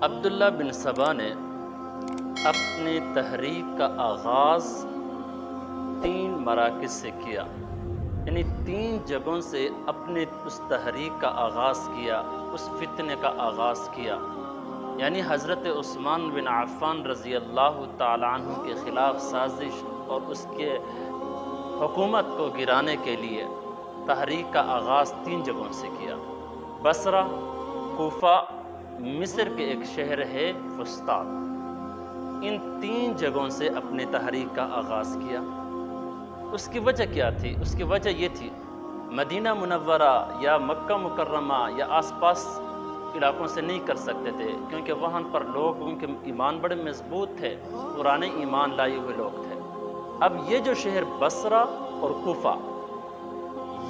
عبداللہ بن سبا نے اپنی تحریک کا آغاز 3 مراکز سے کیا، یعنی 3 جگہوں سے اپنے اس تحریک کا آغاز کیا، اس فتنے کا آغاز کیا۔ یعنی حضرت عثمان بن عفان رضی اللہ تعالیٰ عنہ کے خلاف سازش اور اس کے حکومت کو گرانے کے لیے تحریک کا آغاز 3 جگہوں سے کیا: بصرہ، کوفہ، مصر کے ایک شہر ہے فسطاط۔ ان 3 جگہوں سے اپنے تحریک کا آغاز کیا۔ اس کی وجہ کیا تھی؟ اس کی وجہ یہ تھی، مدینہ منورہ یا مکہ مکرمہ یا آس پاس علاقوں سے نہیں کر سکتے تھے، کیونکہ وہاں پر لوگوں کے ایمان بڑے مضبوط تھے، پرانے ایمان لائے ہوئے لوگ تھے۔ اب یہ جو شہر بصرہ اور کوفہ،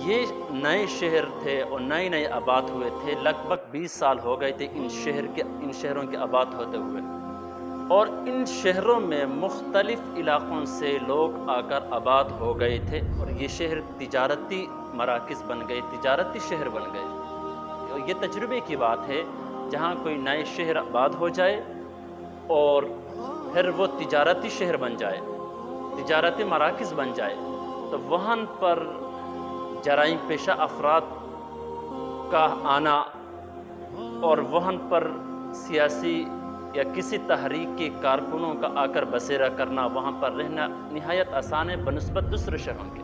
یہ نئے شہر تھے اور نئے آباد ہوئے تھے، لگ بھگ 20 سال ہو گئے تھے ان شہروں کے آباد ہوتے ہوئے، اور ان شہروں میں مختلف علاقوں سے لوگ آ کر آباد ہو گئے تھے، اور یہ شہر تجارتی مراکز بن گئے، تجارتی شہر بن گئے۔ یہ تجربے کی بات ہے، جہاں کوئی نئے شہر آباد ہو جائے اور پھر وہ تجارتی شہر بن جائے، تجارتی مراکز بن جائے، تو وہاں پر جرائم پیشہ افراد کا آنا اور وہاں پر سیاسی یا کسی تحریک کے کارکنوں کا آ کر بسیرا کرنا، وہاں پر رہنا نہایت آسان ہے بنسبت دوسرے شہروں کے۔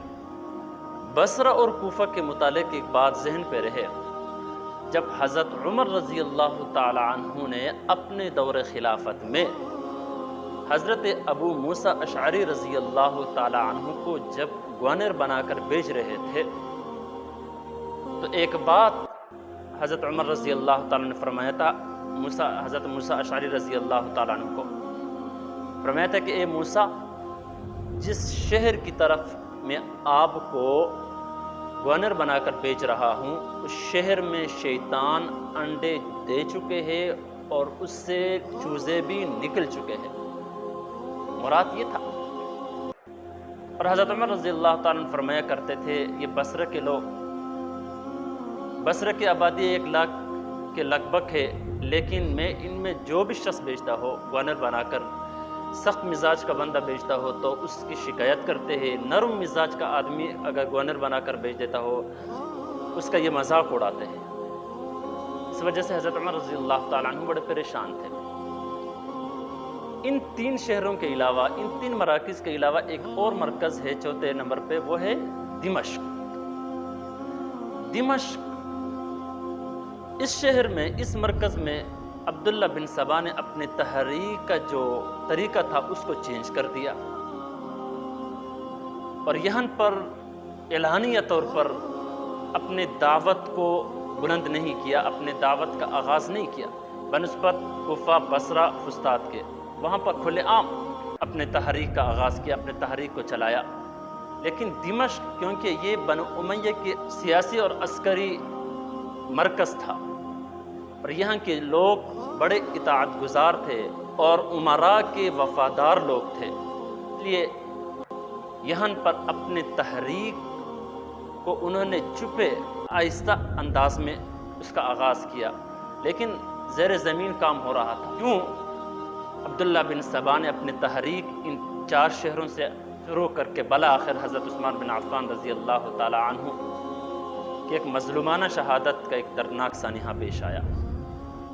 بصرہ اور کوفہ کے متعلق ایک بات ذہن پہ رہے، جب حضرت عمر رضی اللہ تعالی عنہ نے اپنے دور خلافت میں حضرت ابو موسیٰ اشعری رضی اللہ تعالی عنہ کو جب گورنر بنا کر بھیج رہے تھے، تو ایک بات حضرت عمر رضی اللہ تعالیٰ نے فرمایا تھا حضرت موسیٰ اشعری رضی اللہ تعالیٰ عنہ کو، فرمایا تھا کہ اے موسیٰ، جس شہر کی طرف میں آپ کو گورنر بنا کر بھیج رہا ہوں، اس شہر میں شیطان انڈے دے چکے ہیں اور اس سے چوزے بھی نکل چکے ہیں۔ مراد یہ تھا۔ اور حضرت عمر رضی اللہ تعالیٰ عنہ فرمایا کرتے تھے، یہ بصرہ کے لوگ، بصرہ کی آبادی 1 لاکھ کے لگ بھگ ہے، لیکن میں ان میں جو بھی شخص بھیجتا ہو گورنر بنا کر، سخت مزاج کا بندہ بھیجتا ہو تو اس کی شکایت کرتے ہیں، نرم مزاج کا آدمی اگر گورنر بنا کر بھیج دیتا ہو اس کا یہ مذاق اڑاتے ہیں۔ اس وجہ سے حضرت عمر رضی اللہ تعالیٰ عنہ بڑے پریشان تھے۔ ان 3 شہروں کے علاوہ، ان 3 مراکز کے علاوہ ایک اور مرکز ہے 4 نمبر پہ، وہ ہے دمشق۔ دمشق، اس شہر میں، اس مرکز میں عبداللہ بن سبا نے اپنے تحریک کا جو طریقہ تھا اس کو چینج کر دیا، اور یہاں پر اعلانیہ طور پر اپنے دعوت کو بلند نہیں کیا، اپنے دعوت کا آغاز نہیں کیا بنسبت کوفہ، بصرہ، فسطاط کے۔ وہاں پر کھلے عام اپنے تحریک کا آغاز کیا، اپنے تحریک کو چلایا۔ لیکن دمشق، کیونکہ یہ بنو امیہ کے سیاسی اور عسکری مرکز تھا، اور یہاں کے لوگ بڑے اطاعت گزار تھے اور امراء کے وفادار لوگ تھے، اس لیے یہاں پر اپنے تحریک کو انہوں نے چھپے آہستہ انداز میں اس کا آغاز کیا، لیکن زیر زمین کام ہو رہا تھا۔ کیوں عبداللہ بن سبا نے اپنے تحریک ان 4 شہروں سے شروع کر کے بالآخر حضرت عثمان بن عفان رضی اللہ تعالی عنہ کہ ایک مظلومانہ شہادت کا ایک دردناک سانحہ پیش آیا۔